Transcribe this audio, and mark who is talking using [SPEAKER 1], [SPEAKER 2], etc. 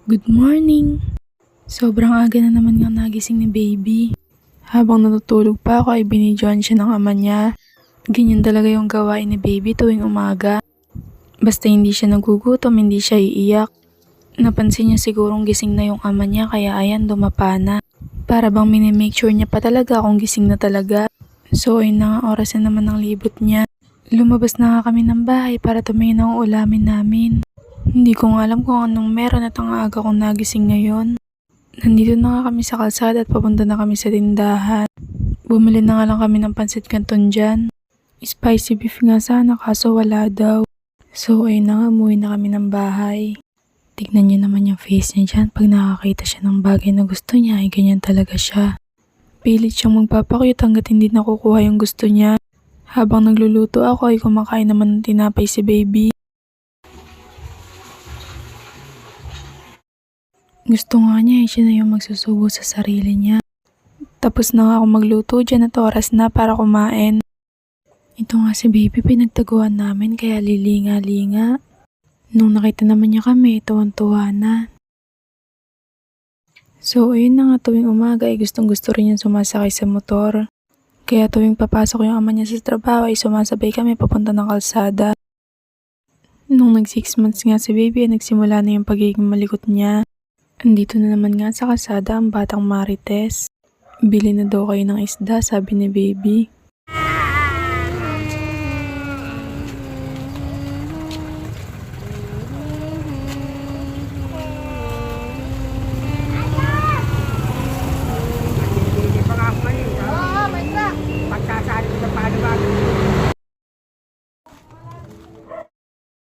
[SPEAKER 1] Good morning! Sobrang aga na naman nga nagising ni baby. Habang natutulog pa ako ay binidyoan siya ng ama niya. Ganyan talaga yung gawain ni baby tuwing umaga. Basta hindi siya nagugutom, hindi siya iiyak. Napansin niya sigurong gising na yung ama niya kaya ayan dumapa na. Para bang minimake sure niya pa talaga kung gising na talaga. So ayun na nga, oras na naman ng libot niya. Lumabas na nga kami ng bahay para tumingin ang ulamin namin. Hindi ko nga alam kung anong meron at ang aga kong nagising ngayon. Nandito na nga kami sa kalsada at papunta na kami sa tindahan. Bumili na nga lang kami ng pansit canton dyan. Spicy beef nga sana kaso wala daw. So ayun na nga, umuwi na kami ng bahay. Tignan niyo naman yung face niya dyan. Pag nakakita siya ng bagay na gusto niya ay ganyan talaga siya. Pilit siyang magpapakyut hanggat hindi nakukuha yung gusto niya. Habang nagluluto ako ay kumakain naman ng tinapay si baby. Gusto nga niya siya na yung magsusubo sa sarili niya. Tapos na nga ako magluto dyan at oras na para kumain. Ito nga si baby pinagtaguan namin kaya lilinga-linga. Nung nakita naman niya kami, tuwan-tuwa na. So ayun na nga, tuwing umaga ay gustong gusto rin yung sumasakay sa motor. Kaya tuwing papasok yung ama niya sa trabaho ay sumasabay kami papunta ng kalsada. Nung nag 6 months nga si baby ay nagsimula na yung pagiging malikot niya. Andito na naman nga sa kalsada ang batang Marites. Bili na daw kayo ng isda, sabi ni baby.